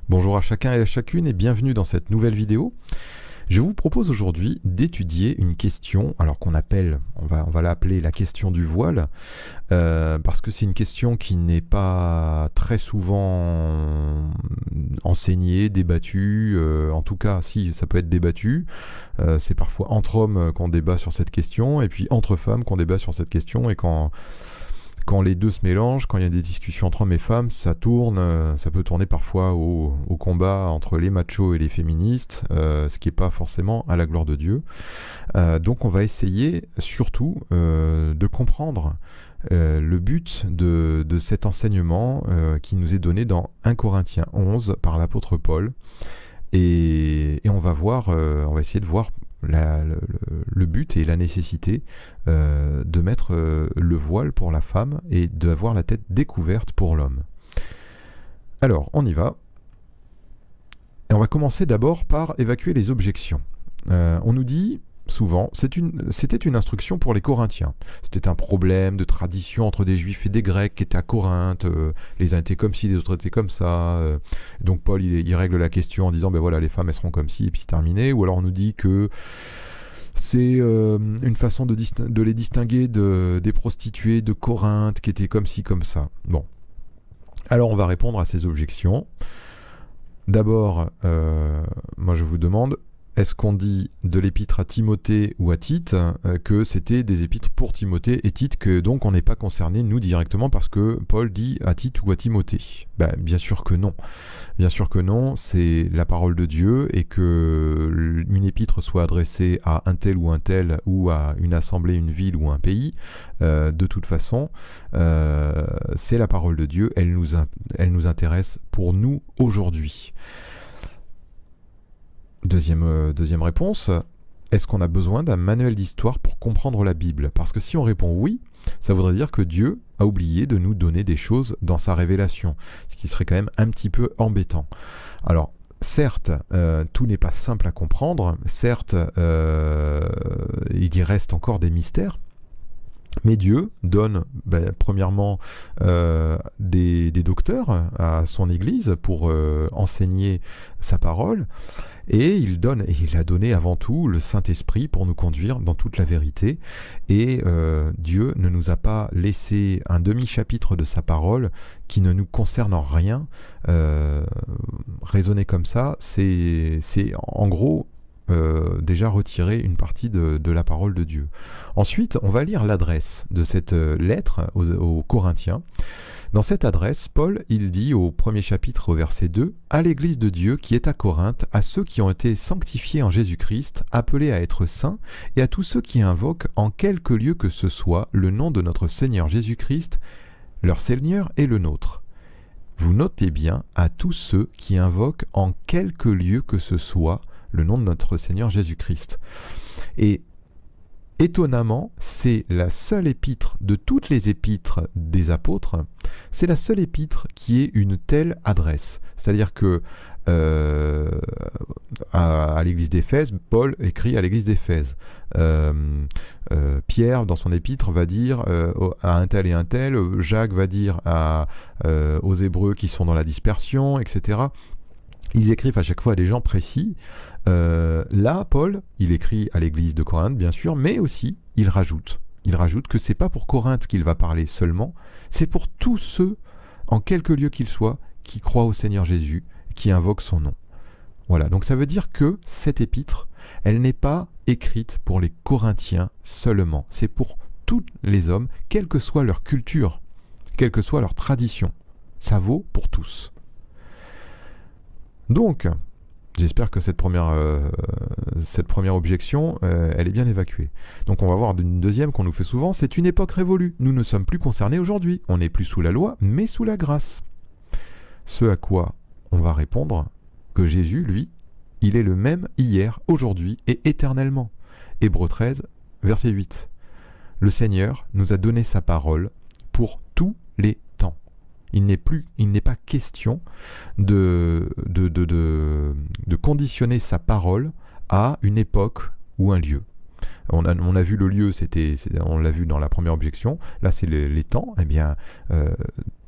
Bonjour à chacun et à chacune et bienvenue dans cette nouvelle vidéo. Je vous propose aujourd'hui d'étudier une question, alors qu'on appelle, on va l'appeler la question du voile, parce que c'est une question qui n'est pas très souvent enseignée, débattue, en tout cas si ça peut être débattu, c'est parfois entre hommes qu'on débat sur cette question, et puis entre femmes qu'on débat sur cette question, et quand les deux se mélangent, quand il y a des discussions entre hommes et femmes, ça peut tourner parfois au combat entre les machos et les féministes, ce qui n'est pas forcément à la gloire de Dieu. Donc on va essayer surtout de comprendre le but de cet enseignement qui nous est donné dans 1 Corinthiens 11 par l'apôtre Paul. Et on va essayer de voir le but et la nécessité de mettre le voile pour la femme et d'avoir la tête découverte pour l'homme. Alors, on y va. Et on va commencer d'abord par évacuer les objections. On nous dit souvent, c'était une instruction pour les Corinthiens. C'était un problème de tradition entre des Juifs et des Grecs qui étaient à Corinthe. Les uns étaient comme ci, les autres étaient comme ça. Donc Paul, il règle la question en disant, ben voilà, les femmes, elles seront comme ci, et puis c'est terminé. Ou alors on nous dit que c'est une façon de les distinguer des prostituées de Corinthe qui étaient comme ci, comme ça. Bon. Alors on va répondre à ces objections. D'abord, moi je vous demande, est-ce qu'on dit de l'épître à Timothée ou à Tite que c'était des épîtres pour Timothée et Tite, que donc on n'est pas concerné nous directement parce que Paul dit à Tite ou à Timothée? Bien sûr que non. Bien sûr que non, c'est la parole de Dieu, et que une épître soit adressée à un tel ou à une assemblée, une ville ou un pays, de toute façon, c'est la parole de Dieu, elle nous intéresse pour nous aujourd'hui. Deuxième réponse, est-ce qu'on a besoin d'un manuel d'histoire pour comprendre la Bible? Parce que si on répond oui, ça voudrait dire que Dieu a oublié de nous donner des choses dans sa révélation, ce qui serait quand même un petit peu embêtant. Alors, certes, tout n'est pas simple à comprendre, certes, il y reste encore des mystères, mais Dieu donne premièrement des docteurs à son Église pour enseigner sa parole, et il a donné avant tout le Saint-Esprit pour nous conduire dans toute la vérité. Et Dieu ne nous a pas laissé un demi-chapitre de sa parole qui ne nous concerne en rien. Raisonner comme ça, c'est en gros déjà retirer une partie de la parole de Dieu. Ensuite, on va lire l'adresse de cette lettre aux Corinthiens. Dans cette adresse, Paul, il dit au premier chapitre, au verset 2, « À l'Église de Dieu qui est à Corinthe, à ceux qui ont été sanctifiés en Jésus-Christ, appelés à être saints, et à tous ceux qui invoquent en quelque lieu que ce soit le nom de notre Seigneur Jésus-Christ, leur Seigneur et le nôtre. » Vous notez bien, à tous ceux qui invoquent en quelque lieu que ce soit le nom de notre Seigneur Jésus-Christ. Et étonnamment, c'est la seule épître de toutes les épîtres des apôtres, c'est la seule épître qui ait une telle adresse. C'est-à-dire que à l'église d'Éphèse, Paul écrit à l'église d'Éphèse. Pierre, dans son épître, va dire à un tel et un tel, Jacques va dire aux Hébreux qui sont dans la dispersion, etc. Ils écrivent à chaque fois à des gens précis. Là, Paul, il écrit à l'église de Corinthe, bien sûr, mais aussi, il rajoute que c'est pas pour Corinthe qu'il va parler seulement, c'est pour tous ceux, en quelque lieu qu'ils soient, qui croient au Seigneur Jésus, qui invoquent son nom. Voilà, donc ça veut dire que cette épître, elle n'est pas écrite pour les Corinthiens seulement, c'est pour tous les hommes, quelle que soit leur culture, quelle que soit leur tradition. Ça vaut pour tous. Donc, j'espère que cette première objection, elle est bien évacuée. Donc on va voir une deuxième qu'on nous fait souvent, c'est une époque révolue. Nous ne sommes plus concernés aujourd'hui. On n'est plus sous la loi, mais sous la grâce. Ce à quoi on va répondre que Jésus, lui, il est le même hier, aujourd'hui et éternellement. Hébreux 13, verset 8. Le Seigneur nous a donné sa parole pour tous les temps. Il n'est pas question de conditionner sa parole à une époque ou un lieu. On a vu le lieu, on l'a vu dans la première objection. Là, c'est les temps. Eh bien,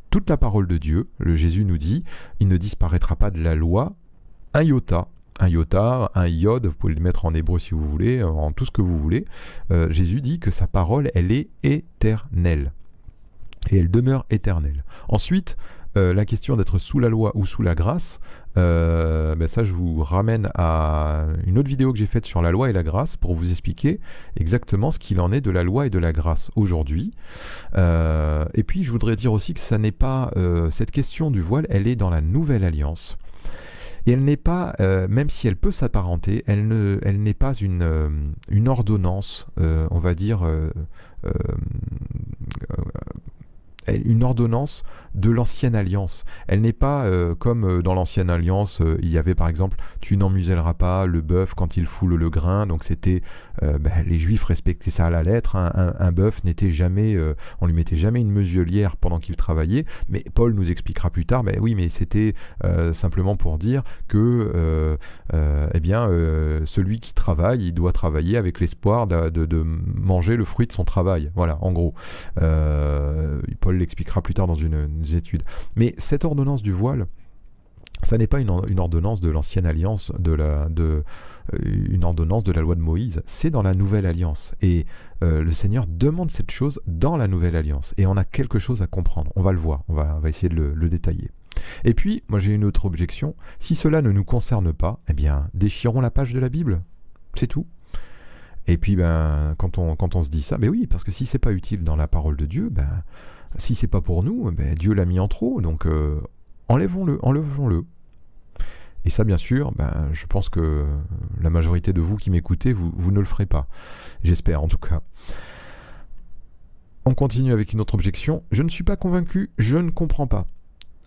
toute la parole de Dieu. Le Jésus nous dit, il ne disparaîtra pas de la loi un iota. Un iota, un iode, vous pouvez le mettre en hébreu si vous voulez, en tout ce que vous voulez. Jésus dit que sa parole, elle est éternelle. Et elle demeure éternelle. Ensuite, la question d'être sous la loi ou sous la grâce, ça je vous ramène à une autre vidéo que j'ai faite sur la loi et la grâce pour vous expliquer exactement ce qu'il en est de la loi et de la grâce aujourd'hui. Et puis je voudrais dire aussi que ça n'est pas cette question du voile, elle est dans la nouvelle alliance. Et elle n'est pas, même si elle peut s'apparenter, elle n'est pas une ordonnance, on va dire, une ordonnance de l'ancienne alliance. Elle n'est pas comme dans l'ancienne alliance, il y avait par exemple « tu n'en muselleras pas le bœuf quand il foule le grain », donc c'était, les juifs respectaient ça à la lettre, un bœuf n'était jamais, on lui mettait jamais une muselière pendant qu'il travaillait, mais Paul nous expliquera plus tard, oui mais c'était simplement pour dire que celui qui travaille, il doit travailler avec l'espoir de manger le fruit de son travail, voilà en gros. Paul l'expliquera plus tard dans une étude. Mais cette ordonnance du voile, ça n'est pas une ordonnance de l'ancienne alliance, une ordonnance de la loi de Moïse, c'est dans la nouvelle alliance. Et le Seigneur demande cette chose dans la nouvelle alliance. Et on a quelque chose à comprendre, on va le voir, on va essayer de le détailler. Et puis, moi j'ai une autre objection, si cela ne nous concerne pas, déchirons la page de la Bible, c'est tout. Et puis quand on se dit ça, oui, parce que si c'est pas utile dans la parole de Dieu, si c'est pas pour nous, Dieu l'a mis en trop, donc enlevons-le. Et ça, bien sûr, je pense que la majorité de vous qui m'écoutez, vous ne le ferez pas. J'espère, en tout cas. On continue avec une autre objection. Je ne suis pas convaincu, je ne comprends pas.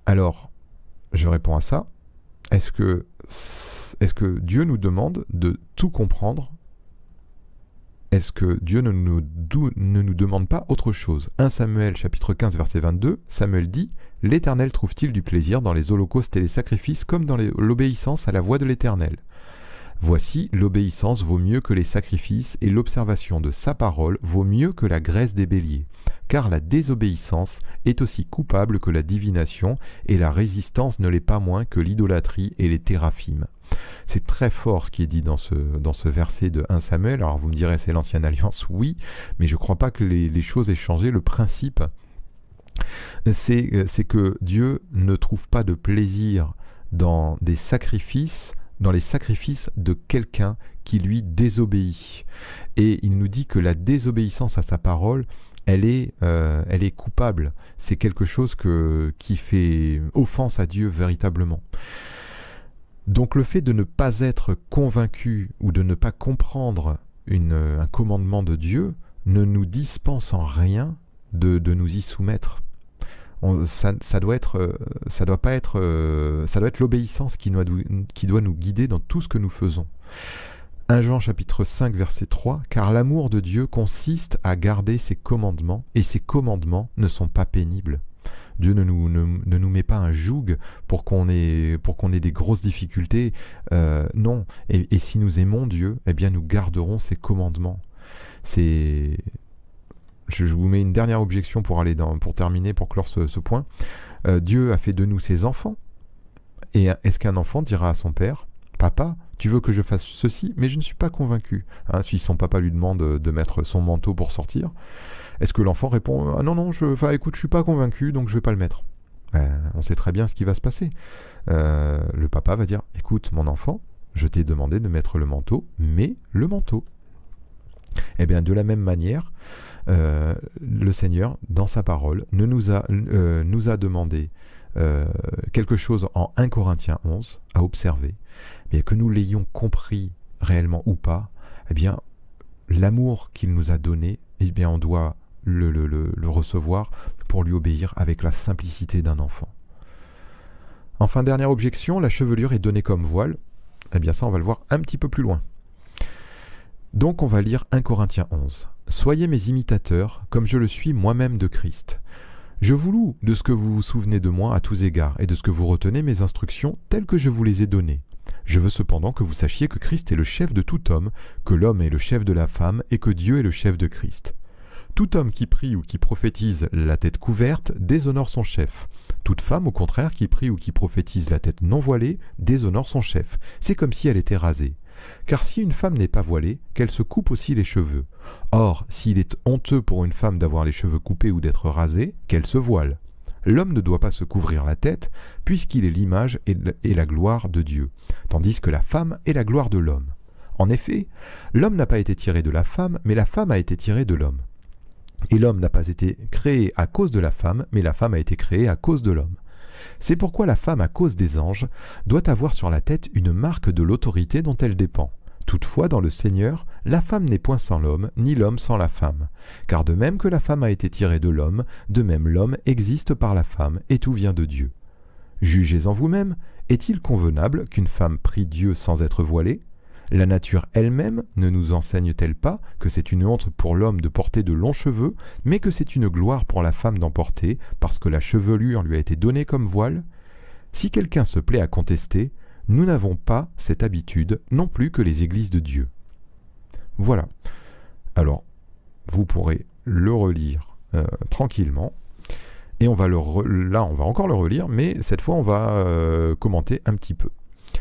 Alors, je réponds à ça. Est-ce que Dieu nous demande de tout comprendre ? Est-ce que Dieu ne nous demande pas autre chose ? 1 Samuel chapitre 15 verset 22, Samuel dit « L'Éternel trouve-t-il du plaisir dans les holocaustes et les sacrifices comme dans l'obéissance à la voix de l'Éternel ? Voici, l'obéissance vaut mieux que les sacrifices et l'observation de sa parole vaut mieux que la graisse des béliers. Car la désobéissance est aussi coupable que la divination et la résistance ne l'est pas moins que l'idolâtrie et les téraphimes. » C'est très fort ce qui est dit dans ce verset de 1 Samuel. Alors vous me direz c'est l'ancienne alliance, oui, mais je ne crois pas que les choses aient changé. Le principe, c'est que Dieu ne trouve pas de plaisir dans les sacrifices de quelqu'un qui lui désobéit. Et il nous dit que la désobéissance à sa parole, elle est coupable. C'est quelque chose qui fait offense à Dieu véritablement. Donc le fait de ne pas être convaincu ou de ne pas comprendre un commandement de Dieu ne nous dispense en rien de nous y soumettre. Ça doit être l'obéissance qui doit nous guider dans tout ce que nous faisons. 1 Jean chapitre 5 verset 3, car l'amour de Dieu consiste à garder ses commandements et ses commandements ne sont pas pénibles. Dieu ne nous met pas un joug pour qu'on ait des grosses difficultés. Non. Et si nous aimons Dieu, nous garderons ses commandements. Je vous mets une dernière objection pour terminer, pour clore ce point. Dieu a fait de nous ses enfants. Et est-ce qu'un enfant dira à son père, « Papa, tu veux que je fasse ceci, mais je ne suis pas convaincu. » Si son papa lui demande de mettre son manteau pour sortir, est-ce que l'enfant répond « Ah non, écoute, je suis pas convaincu, donc je vais pas le mettre. » On sait très bien ce qui va se passer. Le papa va dire « Écoute, mon enfant, je t'ai demandé de mettre le manteau, mais le manteau. » De la même manière, le Seigneur, dans sa parole, nous a demandé quelque chose en 1 Corinthiens 11 à observer, mais que nous l'ayons compris réellement ou pas, l'amour qu'il nous a donné, on doit le recevoir pour lui obéir avec la simplicité d'un enfant. Enfin, dernière objection, la chevelure est donnée comme voile. Ça, on va le voir un petit peu plus loin. Donc, on va lire 1 Corinthiens 11. « Soyez mes imitateurs, comme je le suis moi-même de Christ. Je vous loue de ce que vous vous souvenez de moi à tous égards, et de ce que vous retenez mes instructions telles que je vous les ai données. Je veux cependant que vous sachiez que Christ est le chef de tout homme, que l'homme est le chef de la femme, et que Dieu est le chef de Christ. Tout homme qui prie ou qui prophétise la tête couverte déshonore son chef. Toute femme, au contraire, qui prie ou qui prophétise la tête non voilée déshonore son chef. C'est comme si elle était rasée. Car si une femme n'est pas voilée, qu'elle se coupe aussi les cheveux. Or, s'il est honteux pour une femme d'avoir les cheveux coupés ou d'être rasée, qu'elle se voile. L'homme ne doit pas se couvrir la tête, puisqu'il est l'image et la gloire de Dieu, tandis que la femme est la gloire de l'homme. En effet, l'homme n'a pas été tiré de la femme, mais la femme a été tirée de l'homme. Et l'homme n'a pas été créé à cause de la femme, mais la femme a été créée à cause de l'homme. C'est pourquoi la femme, à cause des anges, doit avoir sur la tête une marque de l'autorité dont elle dépend. Toutefois, dans le Seigneur, la femme n'est point sans l'homme, ni l'homme sans la femme. Car de même que la femme a été tirée de l'homme, de même l'homme existe par la femme, et tout vient de Dieu. Jugez en vous-même, est-il convenable qu'une femme prie Dieu sans être voilée ? La nature elle-même ne nous enseigne-t-elle pas que c'est une honte pour l'homme de porter de longs cheveux, mais que c'est une gloire pour la femme d'en porter, parce que la chevelure lui a été donnée comme voile ? Si quelqu'un se plaît à contester, nous n'avons pas cette habitude non plus que les églises de Dieu. Voilà. Alors, vous pourrez le relire tranquillement. Et on va là, on va encore le relire, mais cette fois, on va commenter un petit peu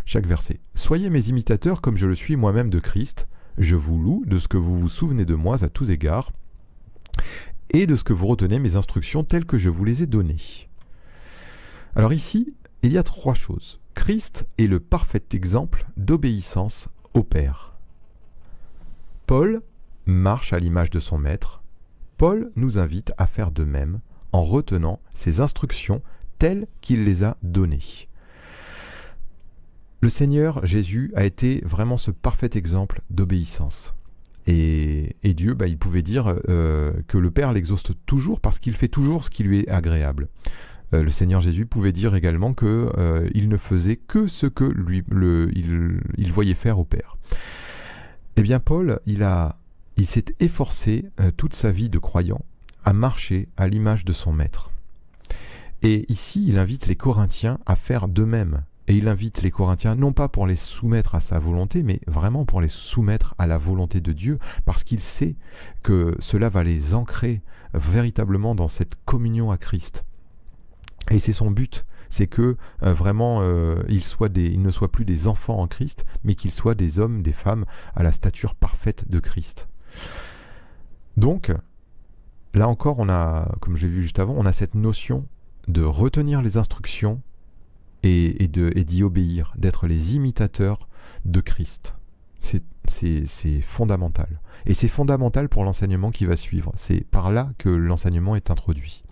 chaque verset. « Soyez mes imitateurs comme je le suis moi-même de Christ. Je vous loue de ce que vous vous souvenez de moi à tous égards, et de ce que vous retenez mes instructions telles que je vous les ai données. » Alors ici, il y a 3 choses. Christ est le parfait exemple d'obéissance au Père. Paul marche à l'image de son maître. Paul nous invite à faire de même en retenant ses instructions telles qu'il les a données. Le Seigneur Jésus a été vraiment ce parfait exemple d'obéissance. Et Dieu, il pouvait dire que le Père l'exauce toujours parce qu'il fait toujours ce qui lui est agréable. Le Seigneur Jésus pouvait dire également qu'il ne faisait que ce que il voyait faire au Père. Eh bien, Paul, il s'est efforcé toute sa vie de croyant à marcher à l'image de son maître. Et ici, il invite les Corinthiens à faire de même. Et il invite les Corinthiens non pas pour les soumettre à sa volonté, mais vraiment pour les soumettre à la volonté de Dieu, parce qu'il sait que cela va les ancrer véritablement dans cette communion à Christ. Et c'est son but, c'est que vraiment ils ne soient plus des enfants en Christ, mais qu'ils soient des hommes, des femmes à la stature parfaite de Christ. Donc, là encore, comme j'ai vu juste avant, on a cette notion de retenir les instructions et d'y obéir, d'être les imitateurs de Christ. C'est fondamental. Et c'est fondamental pour l'enseignement qui va suivre. C'est par là que l'enseignement est introduit.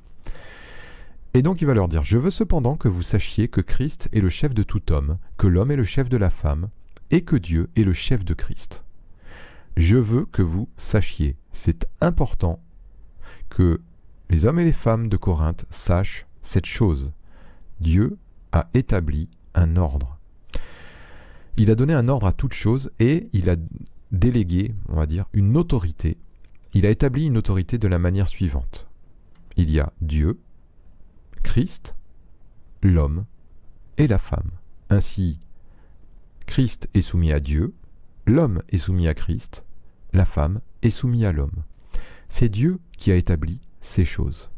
Et donc il va leur dire « Je veux cependant que vous sachiez que Christ est le chef de tout homme, que l'homme est le chef de la femme, et que Dieu est le chef de Christ. Je veux que vous sachiez. » C'est important que les hommes et les femmes de Corinthe sachent cette chose. Dieu a établi un ordre. Il a donné un ordre à toute chose et il a délégué, on va dire, une autorité. Il a établi une autorité de la manière suivante. Il y a Dieu, Christ, l'homme et la femme. Ainsi, Christ est soumis à Dieu, l'homme est soumis à Christ, la femme est soumise à l'homme. C'est Dieu qui a établi ces choses.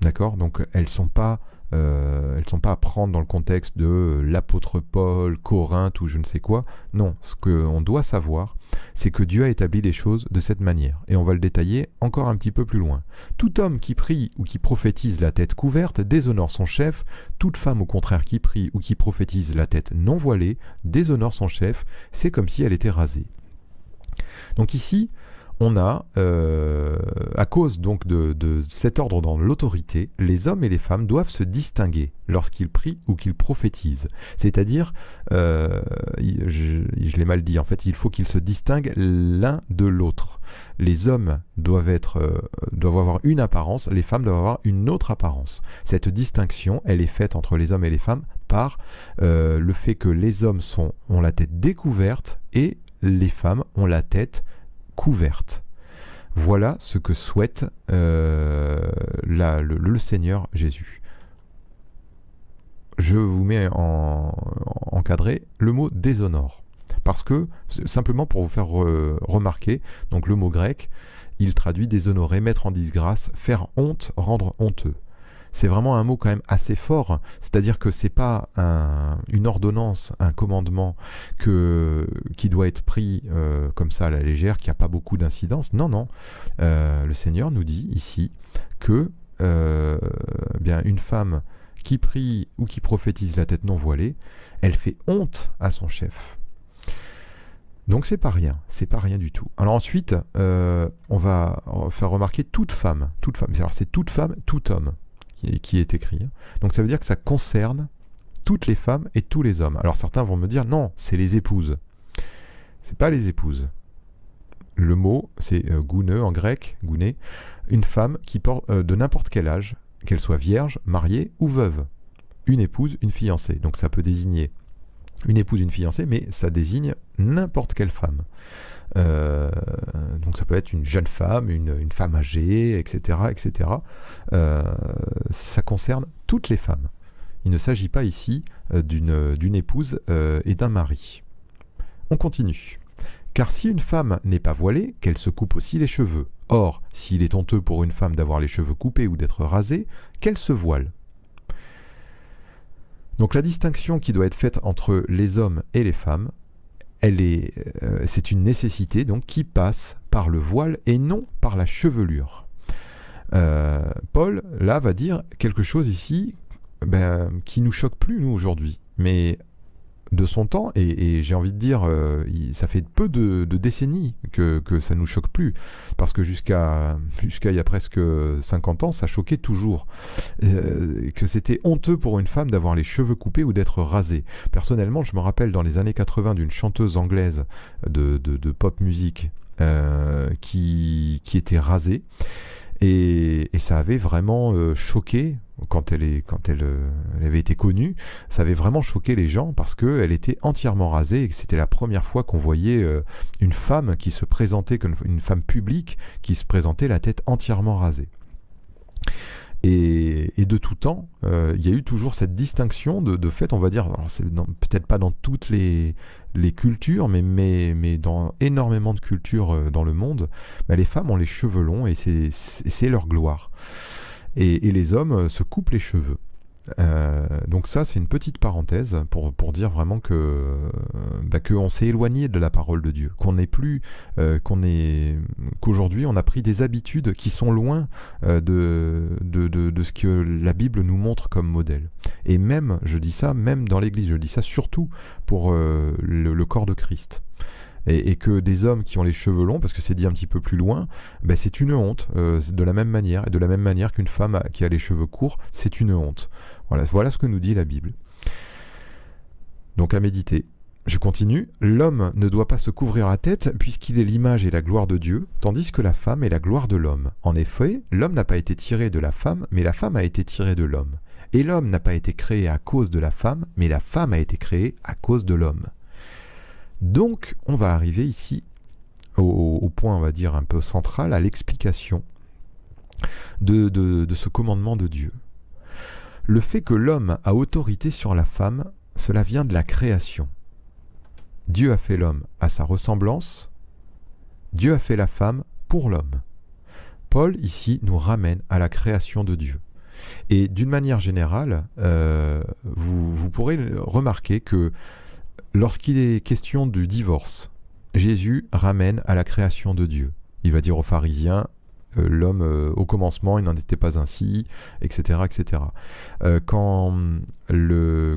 D'accord ? Donc elles ne sont pas à prendre dans le contexte de l'apôtre Paul, Corinthe ou je ne sais quoi. Non, ce qu'on doit savoir, c'est que Dieu a établi les choses de cette manière. Et on va le détailler encore un petit peu plus loin. Tout homme qui prie ou qui prophétise la tête couverte déshonore son chef. Toute femme au contraire qui prie ou qui prophétise la tête non voilée déshonore son chef. C'est comme si elle était rasée. Donc ici, on a, à cause donc de cet ordre dans l'autorité, les hommes et les femmes doivent se distinguer lorsqu'ils prient ou qu'ils prophétisent. C'est-à-dire, je l'ai mal dit, en fait, il faut qu'ils se distinguent l'un de l'autre. Les hommes doivent avoir une apparence, les femmes doivent avoir une autre apparence. Cette distinction, elle est faite entre les hommes et les femmes par le fait que les hommes ont la tête découverte et les femmes ont la tête couverte. Voilà ce que souhaite le Seigneur Jésus. Je vous mets en encadré le mot déshonore. Parce que, simplement pour vous faire remarquer, donc le mot grec, il traduit déshonorer, mettre en disgrâce, faire honte, rendre honteux. C'est vraiment un mot quand même assez fort, c'est-à-dire que c'est pas une ordonnance, un commandement qui doit être pris comme ça à la légère, qui n'a pas beaucoup d'incidence. Non, non. Le Seigneur nous dit ici que bien une femme qui prie ou qui prophétise la tête non voilée, elle fait honte à son chef. Donc c'est pas rien du tout. Alors ensuite, on va faire remarquer toute femme. Alors c'est toute femme, tout homme qui est écrit. Donc ça veut dire que ça concerne toutes les femmes et tous les hommes. Alors certains vont me dire non, c'est les épouses. C'est pas les épouses. Le mot, c'est gouneux en grec, gouné, une femme qui porte de n'importe quel âge, qu'elle soit vierge, mariée ou veuve. Une épouse, une fiancée. Donc ça peut désigner une épouse, une fiancée, mais ça désigne n'importe quelle femme. Donc ça peut être une jeune femme, une femme âgée, etc. etc. Ça concerne toutes les femmes. Il ne s'agit pas ici d'une épouse et d'un mari. On continue. Car si une femme n'est pas voilée, qu'elle se coupe aussi les cheveux. Or, s'il est honteux pour une femme d'avoir les cheveux coupés ou d'être rasée, qu'elle se voile. Donc la distinction qui doit être faite entre les hommes et les femmes, c'est une nécessité donc qui passe par le voile et non par la chevelure. Paul, là, va dire quelque chose ici qui nous choque plus, nous, aujourd'hui. Mais de son temps, et j'ai envie de dire, ça fait peu de décennies que ça nous choque plus, parce que jusqu'à il y a presque 50 ans, ça choquait toujours, que c'était honteux pour une femme d'avoir les cheveux coupés ou d'être rasée. Personnellement, je me rappelle dans les années 80 d'une chanteuse anglaise de pop music qui était rasée, et ça avait vraiment choqué. Quand elle avait été connue, ça avait vraiment choqué les gens parce qu'elle était entièrement rasée et que c'était la première fois qu'on voyait une femme qui se présentait comme une femme publique qui se présentait la tête entièrement rasée. Et de tout temps, il y a eu toujours cette distinction de fait, on va dire, peut-être pas dans toutes les cultures, mais dans énormément de cultures dans le monde, les femmes ont les cheveux longs et c'est leur gloire. Et les hommes se coupent les cheveux. Donc ça, c'est une petite parenthèse pour dire vraiment qu'on s'est éloigné de la parole de Dieu, qu'aujourd'hui on a pris des habitudes qui sont loin de ce que la Bible nous montre comme modèle. Et même, je dis ça, même dans l'Église, je dis ça surtout pour le corps de Christ. Et que des hommes qui ont les cheveux longs, parce que c'est dit un petit peu plus loin, c'est une honte, de la même manière, et de la même manière qu'une femme qui a les cheveux courts, c'est une honte. Voilà ce que nous dit la Bible. Donc à méditer. Je continue. L'homme ne doit pas se couvrir la tête, puisqu'il est l'image et la gloire de Dieu, tandis que la femme est la gloire de l'homme. En effet, l'homme n'a pas été tiré de la femme, mais la femme a été tirée de l'homme. Et l'homme n'a pas été créé à cause de la femme, mais la femme a été créée à cause de l'homme. Donc, on va arriver ici au point, on va dire, un peu central, à l'explication de ce commandement de Dieu. Le fait que l'homme a autorité sur la femme, cela vient de la création. Dieu a fait l'homme à sa ressemblance, Dieu a fait la femme pour l'homme. Paul, ici, nous ramène à la création de Dieu. Et d'une manière générale, vous pourrez remarquer que lorsqu'il est question du divorce, Jésus ramène à la création de Dieu. Il va dire aux pharisiens, l'homme au commencement, il n'en était pas ainsi, etc. etc. Quand l'apôtre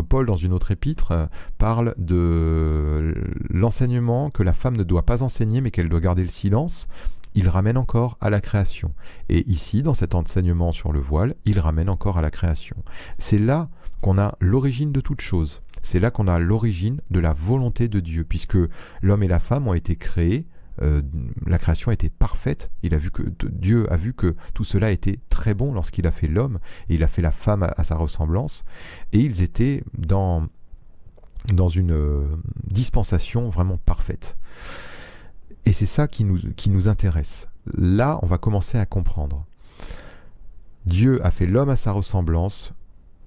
Paul, dans une autre épître, parle de l'enseignement que la femme ne doit pas enseigner, mais qu'elle doit garder le silence, il ramène encore à la création. Et ici, dans cet enseignement sur le voile, il ramène encore à la création. C'est là qu'on a l'origine de toute chose. C'est là qu'on a l'origine de la volonté de Dieu, puisque l'homme et la femme ont été créés, la création était parfaite. Dieu a vu que tout cela était très bon lorsqu'il a fait l'homme, et il a fait la femme à sa ressemblance, et ils étaient dans une dispensation vraiment parfaite. Et c'est ça qui nous intéresse. Là, on va commencer à comprendre. Dieu a fait l'homme à sa ressemblance,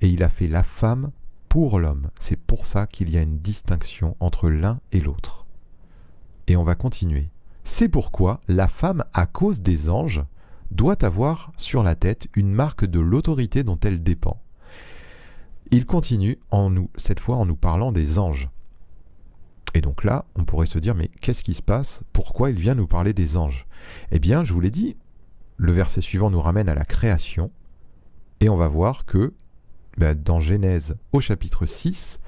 et il a fait la femme pour l'homme. C'est pour ça qu'il y a une distinction entre l'un et l'autre. Et on va continuer. C'est pourquoi la femme, à cause des anges, doit avoir sur la tête une marque de l'autorité dont elle dépend. Il continue cette fois en nous parlant des anges. Et donc là, on pourrait se dire, mais qu'est-ce qui se passe? Pourquoi il vient nous parler des anges? Eh bien, je vous l'ai dit, le verset suivant nous ramène à la création, et on va voir que dans Genèse au chapitre 6,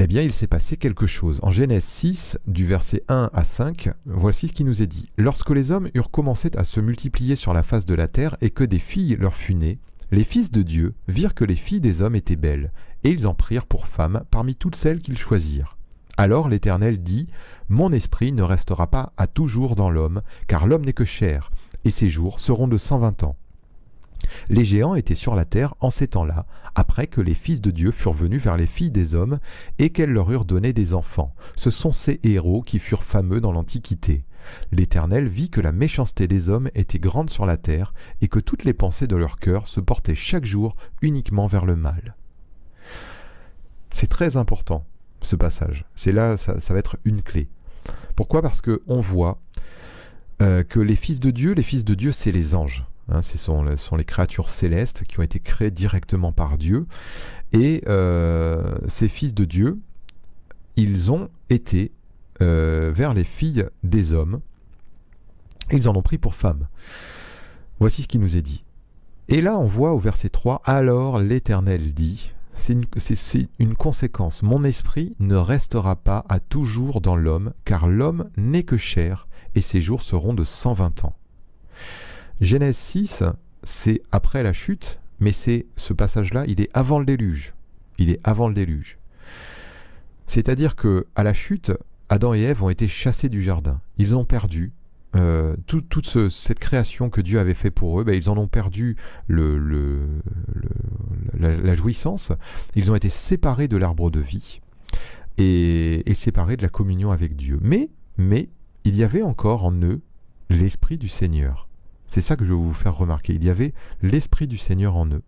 eh bien, il s'est passé quelque chose. En Genèse 6, du verset 1 à 5, voici ce qui nous est dit. « Lorsque les hommes eurent commencé à se multiplier sur la face de la terre et que des filles leur furent nées, les fils de Dieu virent que les filles des hommes étaient belles, et ils en prirent pour femmes parmi toutes celles qu'ils choisirent. Alors l'Éternel dit, « Mon esprit ne restera pas à toujours dans l'homme, car l'homme n'est que chair, et ses jours seront de 120 ans. » Les géants étaient sur la terre en ces temps-là, après que les fils de Dieu furent venus vers les filles des hommes et qu'elles leur eurent donné des enfants. Ce sont ces héros qui furent fameux dans l'Antiquité. L'Éternel vit que la méchanceté des hommes était grande sur la terre et que toutes les pensées de leur cœur se portaient chaque jour uniquement vers le mal. C'est très important, ce passage. C'est là, ça va être une clé. Pourquoi? Parce qu'on voit que les fils de Dieu, c'est les anges. Ce sont les créatures célestes qui ont été créées directement par Dieu. Et ces fils de Dieu, ils ont été vers les filles des hommes. Ils en ont pris pour femmes. Voici ce qui nous est dit. Et là, on voit au verset 3, « Alors l'Éternel dit », c'est une conséquence, « Mon esprit ne restera pas à toujours dans l'homme, car l'homme n'est que chair, et ses jours seront de 120 ans. » Genèse 6, c'est après la chute, mais ce passage-là, il est avant le déluge. Il est avant le déluge. C'est-à-dire que à la chute, Adam et Ève ont été chassés du jardin. Ils ont perdu toute cette création que Dieu avait fait pour eux. Ils en ont perdu la jouissance. Ils ont été séparés de l'arbre de vie et séparés de la communion avec Dieu. Mais il y avait encore en eux l'Esprit du Seigneur. C'est ça que je veux vous faire remarquer. Il y avait l'Esprit du Seigneur en eux.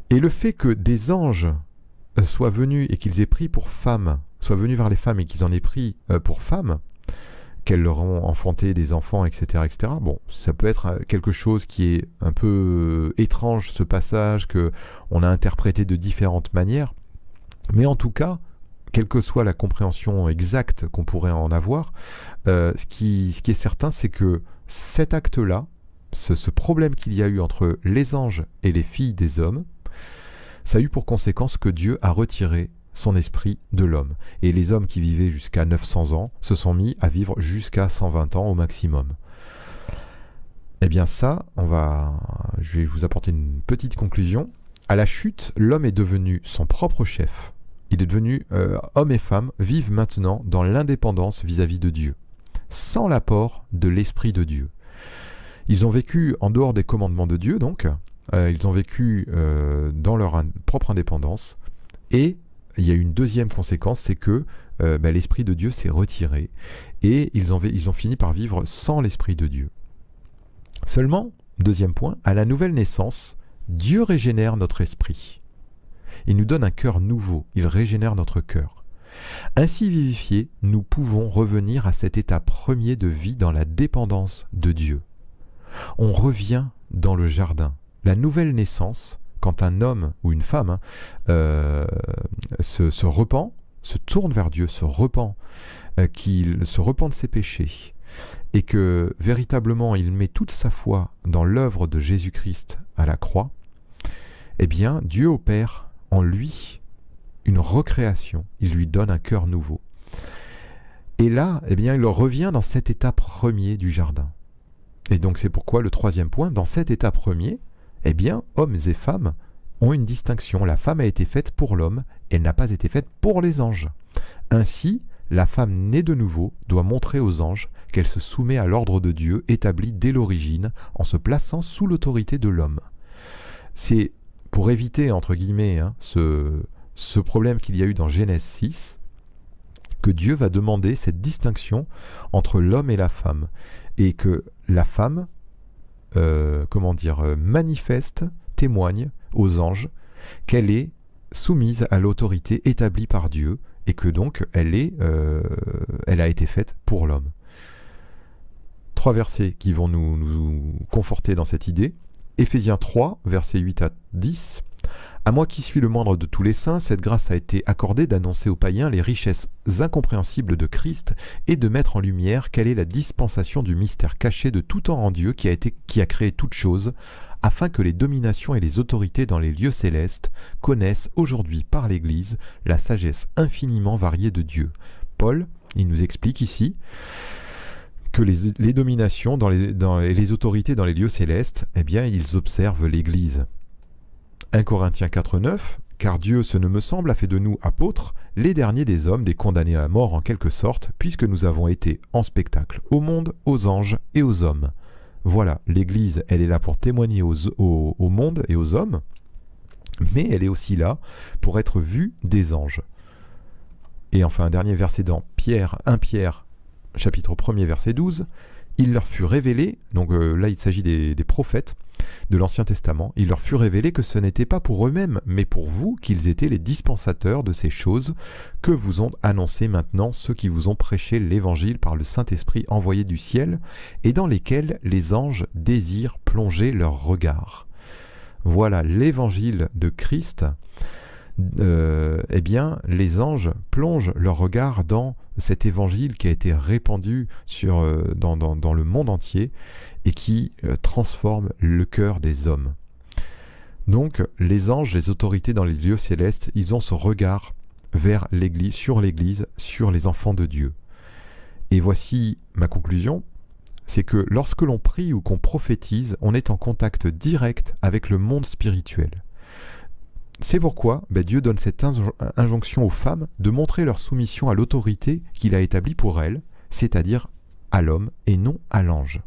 Et le fait que des anges soient venus et qu'ils aient pris pour femmes, soient venus vers les femmes et qu'ils en aient pris pour femmes, qu'elles leur ont enfanté des enfants, etc., etc. Bon, ça peut être quelque chose qui est un peu étrange, ce passage, qu'on a interprété de différentes manières. Mais en tout cas, quelle que soit la compréhension exacte qu'on pourrait en avoir, ce qui est certain, c'est que cet acte-là, ce problème qu'il y a eu entre les anges et les filles des hommes, ça a eu pour conséquence que Dieu a retiré son esprit de l'homme. Et les hommes qui vivaient jusqu'à 900 ans se sont mis à vivre jusqu'à 120 ans au maximum. Eh bien ça, je vais vous apporter une petite conclusion. À la chute, l'homme est devenu son propre chef. Il est devenu, homme et femme vivent maintenant dans l'indépendance vis-à-vis de Dieu, sans l'apport de l'Esprit de Dieu. Ils ont vécu en dehors des commandements de Dieu, donc, ils ont vécu dans leur propre indépendance, et il y a une deuxième conséquence, c'est que l'Esprit de Dieu s'est retiré, et ils ont fini par vivre sans l'Esprit de Dieu. Seulement, deuxième point, à la nouvelle naissance, Dieu régénère notre esprit. Il nous donne un cœur nouveau, il régénère notre cœur. Ainsi vivifiés, nous pouvons revenir à cet état premier de vie dans la dépendance de Dieu. On revient dans le jardin. La nouvelle naissance, quand un homme ou une femme se repent, se tourne vers Dieu, se repent, qu'il se repent de ses péchés, et que véritablement il met toute sa foi dans l'œuvre de Jésus-Christ à la croix, eh bien Dieu opère en lui une recréation, il lui donne un cœur nouveau. Et là, eh bien, il revient dans cet état premier du jardin. Et donc c'est pourquoi le troisième point, dans cet état premier, eh bien, hommes et femmes ont une distinction. La femme a été faite pour l'homme, elle n'a pas été faite pour les anges. Ainsi, la femme née de nouveau doit montrer aux anges qu'elle se soumet à l'ordre de Dieu établi dès l'origine en se plaçant sous l'autorité de l'homme. C'est pour éviter, entre guillemets, ce problème qu'il y a eu dans Genèse 6, que Dieu va demander cette distinction entre l'homme et la femme, et que la femme, manifeste, témoigne aux anges qu'elle est soumise à l'autorité établie par Dieu, et que donc elle a été faite pour l'homme. 3 versets qui vont nous conforter dans cette idée. Éphésiens 3, versets 8 à 10. À moi qui suis le moindre de tous les saints, cette grâce a été accordée d'annoncer aux païens les richesses incompréhensibles de Christ et de mettre en lumière quelle est la dispensation du mystère caché de tout temps en Dieu qui a créé toutes choses, afin que les dominations et les autorités dans les lieux célestes connaissent aujourd'hui par l'Église la sagesse infiniment variée de Dieu. Paul, il nous explique ici que les dominations et les autorités dans les lieux célestes, eh bien, ils observent l'Église. 1 Corinthiens 4, 9, « Car Dieu, ce ne me semble, a fait de nous apôtres, les derniers des hommes, des condamnés à mort en quelque sorte, puisque nous avons été en spectacle au monde, aux anges et aux hommes. » Voilà, l'Église, elle est là pour témoigner au monde et aux hommes, mais elle est aussi là pour être vue des anges. Et enfin, un dernier verset dans 1 Pierre, chapitre 1er, verset 12, « Il leur fut révélé », donc là il s'agit des prophètes de l'Ancien Testament, « il leur fut révélé que ce n'était pas pour eux-mêmes, mais pour vous qu'ils étaient les dispensateurs de ces choses que vous ont annoncées maintenant ceux qui vous ont prêché l'Évangile par le Saint-Esprit envoyé du ciel, et dans lesquels les anges désirent plonger leur regard. » Voilà, l'Évangile de Christ, eh bien, les anges plongent leur regard dans cet évangile qui a été répandu dans le monde entier et qui transforme le cœur des hommes. Donc, les anges, les autorités dans les lieux célestes, ils ont ce regard vers l'Église, sur les enfants de Dieu. Et voici ma conclusion, c'est que lorsque l'on prie ou qu'on prophétise, on est en contact direct avec le monde spirituel. C'est pourquoi Dieu donne cette injonction aux femmes de montrer leur soumission à l'autorité qu'il a établie pour elles, c'est-à-dire à l'homme et non à l'ange.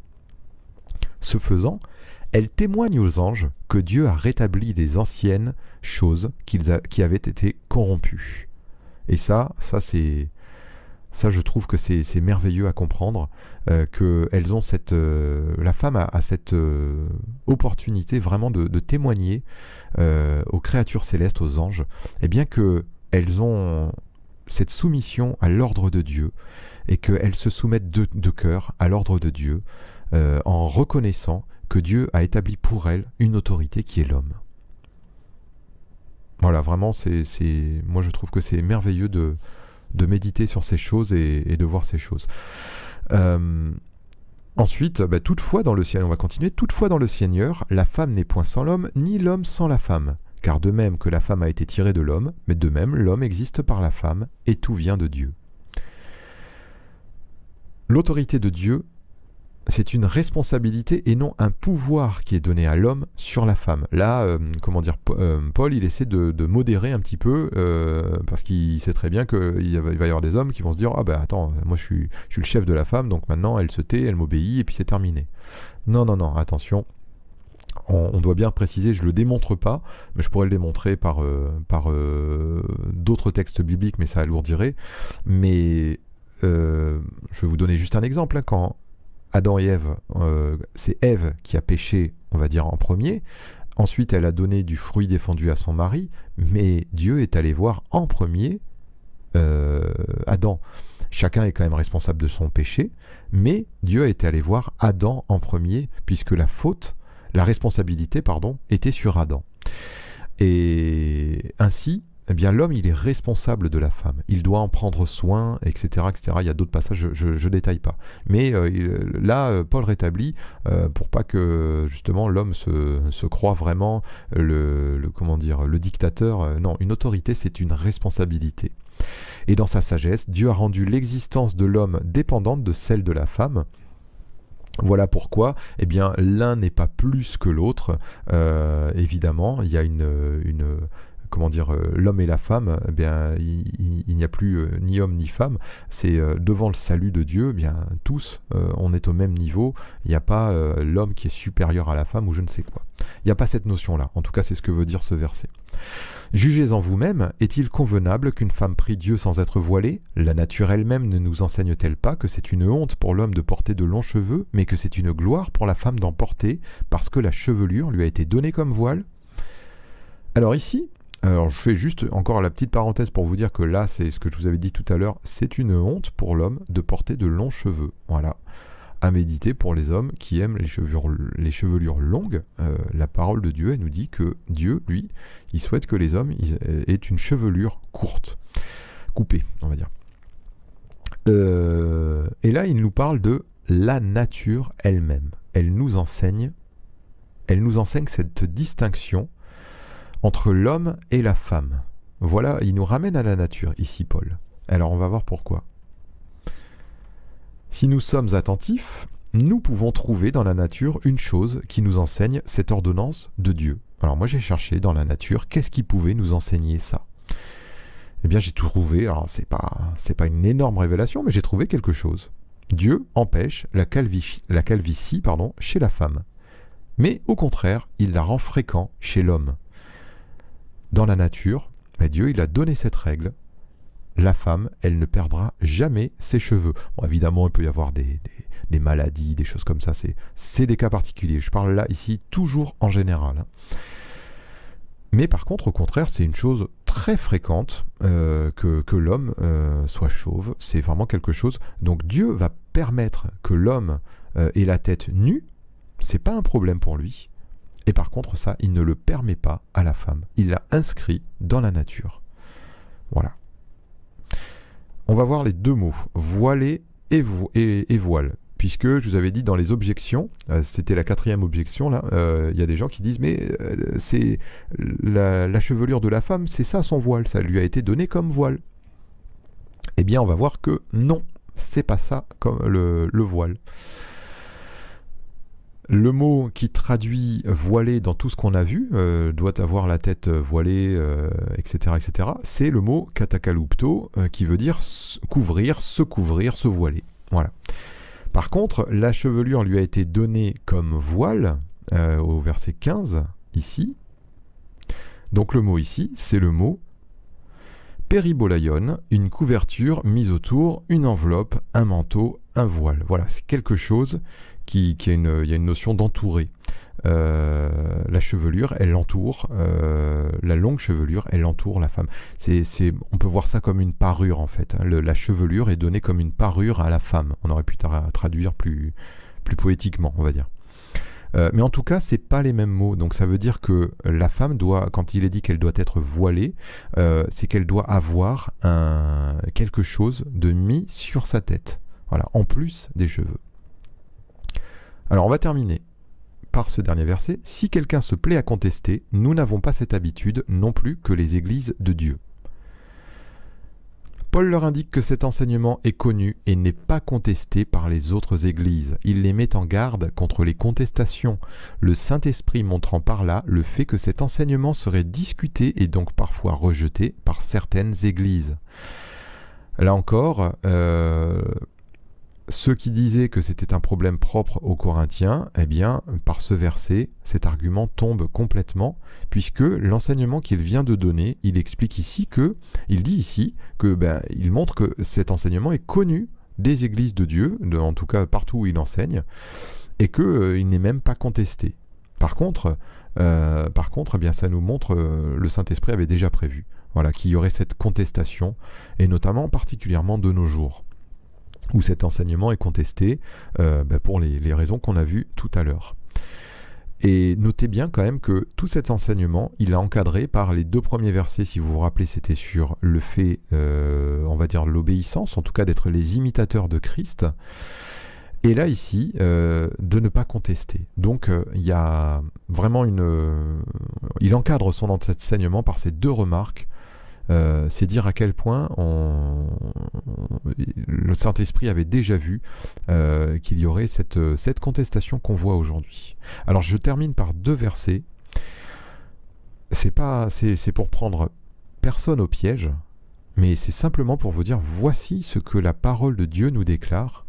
Ce faisant, elles témoignent aux anges que Dieu a rétabli des anciennes choses qui avaient été corrompues. Et ça je trouve que c'est merveilleux à comprendre, qu'elles ont la femme a cette opportunité vraiment de témoigner aux créatures célestes, aux anges, et bien qu'elles ont cette soumission à l'ordre de Dieu, et qu'elles se soumettent de cœur à l'ordre de Dieu, en reconnaissant que Dieu a établi pour elles une autorité qui est l'homme. Voilà, vraiment, moi je trouve que c'est merveilleux de méditer sur ces choses et de voir ces choses. Ensuite, toutefois dans le Seigneur, on va continuer, toutefois dans le Seigneur, la femme n'est point sans l'homme, ni l'homme sans la femme. Car de même que la femme a été tirée de l'homme, mais de même l'homme existe par la femme, et tout vient de Dieu. L'autorité de Dieu, c'est une responsabilité et non un pouvoir qui est donné à l'homme sur la femme. Là, Paul, il essaie de modérer un petit peu, parce qu'il sait très bien qu'il va y avoir des hommes qui vont se dire « Ah attends, moi je suis le chef de la femme, donc maintenant elle se tait, elle m'obéit, et puis c'est terminé. » Non, attention. On doit bien préciser, je ne le démontre pas, mais je pourrais le démontrer par d'autres textes bibliques, mais ça alourdirait. Mais je vais vous donner juste un exemple. Quand Adam et Ève, c'est Ève qui a péché, on va dire, en premier. Ensuite, elle a donné du fruit défendu à son mari, mais Dieu est allé voir en premier Adam. Chacun est quand même responsable de son péché, mais Dieu est allé voir Adam en premier, puisque la responsabilité, était sur Adam. Et ainsi, eh bien, l'homme, il est responsable de la femme. Il doit en prendre soin, etc. etc. Il y a d'autres passages, je ne détaille pas. Mais là, Paul rétablit, pour pas que, justement, l'homme se croie vraiment le dictateur. Non, une autorité, c'est une responsabilité. Et dans sa sagesse, Dieu a rendu l'existence de l'homme dépendante de celle de la femme. Voilà pourquoi, eh bien, l'un n'est pas plus que l'autre. Évidemment, il y a l'homme et la femme, eh bien, il n'y a plus ni homme ni femme. C'est devant le salut de Dieu, eh bien, tous, on est au même niveau. Il n'y a pas l'homme qui est supérieur à la femme ou je ne sais quoi. Il n'y a pas cette notion-là. En tout cas, c'est ce que veut dire ce verset. Jugez en vous-même, est-il convenable qu'une femme prie Dieu sans être voilée? La nature elle-même ne nous enseigne-t-elle pas que c'est une honte pour l'homme de porter de longs cheveux, mais que c'est une gloire pour la femme d'en porter, parce que la chevelure lui a été donnée comme voile? Alors ici, Alors je fais juste encore la petite parenthèse pour vous dire que là, c'est ce que je vous avais dit tout à l'heure, c'est une honte pour l'homme de porter de longs cheveux. Voilà, à méditer pour les hommes qui aiment les chevelures longues. La parole de Dieu, elle nous dit que Dieu, lui, il souhaite que les hommes aient une chevelure courte, coupée, on va dire. Et là, il nous parle de la nature elle-même. Elle nous enseigne cette distinction entre l'homme et la femme. Voilà, il nous ramène à la nature, ici, Paul. Alors, on va voir pourquoi. Si nous sommes attentifs, nous pouvons trouver dans la nature une chose qui nous enseigne cette ordonnance de Dieu. Alors, moi, j'ai cherché dans la nature, qu'est-ce qui pouvait nous enseigner ça? Eh bien, j'ai trouvé, alors c'est pas une énorme révélation, mais j'ai trouvé quelque chose. Dieu empêche la calvitie chez la femme. Mais au contraire, il la rend fréquente chez l'homme. Dans la nature, Dieu, il a donné cette règle. La femme, elle ne perdra jamais ses cheveux. Bon, évidemment, il peut y avoir des maladies, des choses comme ça. C'est des cas particuliers. Je parle là, ici, toujours en général. Mais par contre, au contraire, c'est une chose très fréquente que l'homme soit chauve. C'est vraiment quelque chose. Donc Dieu va permettre que l'homme ait la tête nue. C'est pas un problème pour lui. Et par contre, ça, il ne le permet pas à la femme. Il l'a inscrit dans la nature. Voilà. On va voir les deux mots, voilé et voile. Puisque je vous avais dit dans les objections, c'était la 4e objection, là, il y a des gens qui disent, mais c'est la chevelure de la femme, c'est ça son voile, ça lui a été donné comme voile. Eh bien, on va voir que non, c'est pas ça comme le voile. Le mot qui traduit voilé dans tout ce qu'on a vu, doit avoir la tête voilée, etc., etc., c'est le mot katakalupto, qui veut dire couvrir, se voiler. Voilà. Par contre, la chevelure lui a été donnée comme voile, au verset 15, ici. Donc le mot ici, c'est le mot péribolaion, une couverture mise autour, une enveloppe, un manteau, un voile. Voilà, c'est quelque chose il y a une notion d'entourer. La chevelure, elle l'entoure, la longue chevelure, elle entoure la femme. On peut voir ça comme une parure en fait. La chevelure est donnée comme une parure à la femme. On aurait pu traduire plus poétiquement, on va dire. Mais en tout cas, c'est pas les mêmes mots. Donc ça veut dire que la femme doit, quand il est dit qu'elle doit être voilée, c'est qu'elle doit avoir quelque chose de mis sur sa tête. Voilà, en plus des cheveux. Alors on va terminer par ce dernier verset. Si quelqu'un se plaît à contester, nous n'avons pas cette habitude non plus que les églises de Dieu. Paul leur indique que cet enseignement est connu et n'est pas contesté par les autres églises. Il les met en garde contre les contestations, le Saint-Esprit montrant par là le fait que cet enseignement serait discuté et donc parfois rejeté par certaines églises. Là encore, ceux qui disaient que c'était un problème propre aux Corinthiens, eh bien, par ce verset, cet argument tombe complètement, puisque l'enseignement qu'il vient de donner, il explique ici il dit ici que, il montre que cet enseignement est connu des églises de Dieu, en tout cas partout où il enseigne, et qu'il n'est même pas contesté. Par contre, eh bien, ça nous montre, le Saint-Esprit avait déjà prévu, voilà, qu'il y aurait cette contestation, et notamment particulièrement de nos jours, où cet enseignement est contesté pour les raisons qu'on a vues tout à l'heure. Et notez bien quand même que tout cet enseignement, il est encadré par les 2 premiers versets, si vous vous rappelez, c'était sur le fait, on va dire l'obéissance, en tout cas d'être les imitateurs de Christ, et là ici, de ne pas contester. Donc il y a vraiment il encadre son enseignement par ces 2 remarques. C'est dire à quel point le Saint-Esprit avait déjà vu qu'il y aurait cette contestation qu'on voit aujourd'hui. Alors je termine par 2 versets. C'est pour prendre personne au piège, mais c'est simplement pour vous dire, voici ce que la parole de Dieu nous déclare.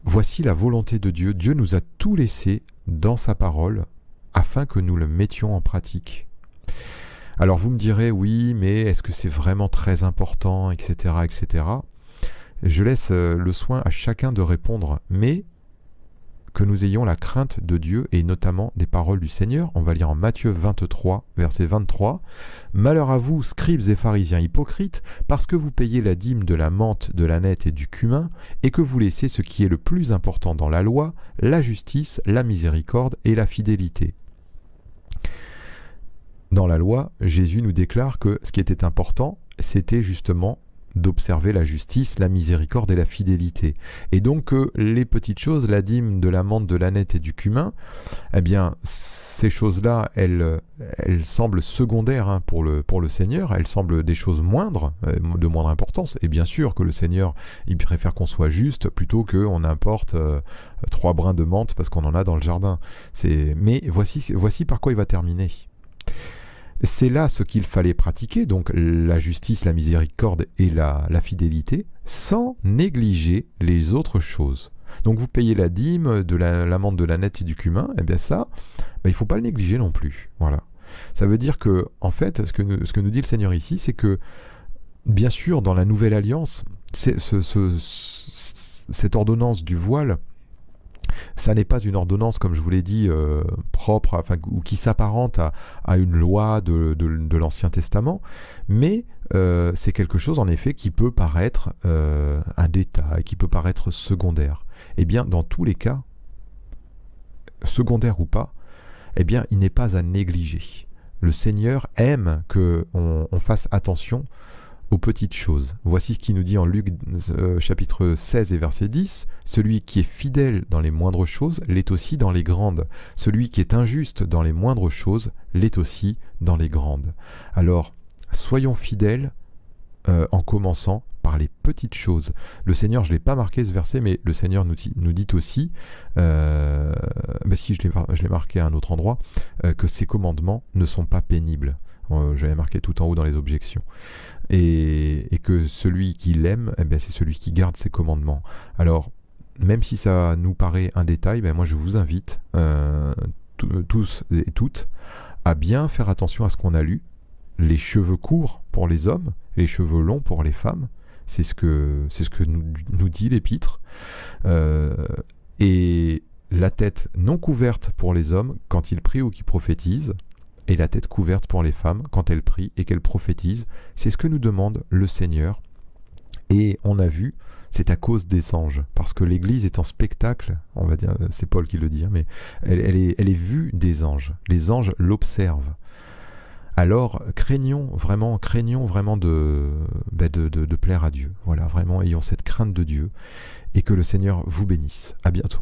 Voici la volonté de Dieu. Dieu nous a tout laissé dans sa parole afin que nous le mettions en pratique. Alors vous me direz, oui, mais est-ce que c'est vraiment très important, etc., etc. Je laisse le soin à chacun de répondre, mais que nous ayons la crainte de Dieu et notamment des paroles du Seigneur. On va lire en Matthieu 23, verset 23. « Malheur à vous, scribes et pharisiens hypocrites, parce que vous payez la dîme de la menthe, de l'âneth et du cumin, et que vous laissez ce qui est le plus important dans la loi, la justice, la miséricorde et la fidélité. » Dans la loi, Jésus nous déclare que ce qui était important, c'était justement d'observer la justice, la miséricorde et la fidélité. Et donc les petites choses, la dîme de la menthe, de l'âneth et du cumin, eh bien ces choses-là, elles semblent secondaires pour le Seigneur, elles semblent des choses moindres, de moindre importance. Et bien sûr que le Seigneur, il préfère qu'on soit juste plutôt qu'on importe 3 brins de menthe parce qu'on en a dans le jardin. Mais voici par quoi il va terminer. C'est là ce qu'il fallait pratiquer, donc la justice, la miséricorde et la fidélité, sans négliger les autres choses. Donc vous payez la dîme de la menthe, de l'âneth et du cumin, et bien ça, il ne faut pas le négliger non plus. Voilà. Ça veut dire que, en fait, ce que nous dit le Seigneur ici, c'est que, bien sûr, dans la Nouvelle Alliance, cette ordonnance du voile, ça n'est pas une ordonnance, comme je vous l'ai dit, propre, ou qui s'apparente à une loi de l'Ancien Testament, mais c'est quelque chose, en effet, qui peut paraître un détail, qui peut paraître secondaire. Eh bien, dans tous les cas, secondaire ou pas, eh bien, il n'est pas à négliger. Le Seigneur aime qu'on fasse attention aux petites choses. Voici ce qu'il nous dit en Luc chapitre 16 et verset 10. « Celui qui est fidèle dans les moindres choses l'est aussi dans les grandes. Celui qui est injuste dans les moindres choses l'est aussi dans les grandes. » Alors, soyons fidèles en commençant par les petites choses. Le Seigneur, je ne l'ai pas marqué ce verset, mais le Seigneur nous dit aussi, si je l'ai marqué à un autre endroit, que ses commandements ne sont pas pénibles. J'avais marqué tout en haut dans les objections. Et que celui qui l'aime, c'est celui qui garde ses commandements. Alors, même si ça nous paraît un détail, moi je vous invite, tous et toutes, à bien faire attention à ce qu'on a lu. Les cheveux courts pour les hommes, les cheveux longs pour les femmes, c'est ce que nous dit l'Épître. Et la tête non couverte pour les hommes quand ils prient ou qu'ils prophétisent, et la tête couverte pour les femmes quand elles prient et qu'elles prophétisent. C'est ce que nous demande le Seigneur. Et on a vu, c'est à cause des anges, parce que l'Église est en spectacle, on va dire, c'est Paul qui le dit, mais elle est vue des anges. Les anges l'observent. Alors craignons vraiment de plaire à Dieu. Voilà, vraiment ayons cette crainte de Dieu et que le Seigneur vous bénisse. À bientôt.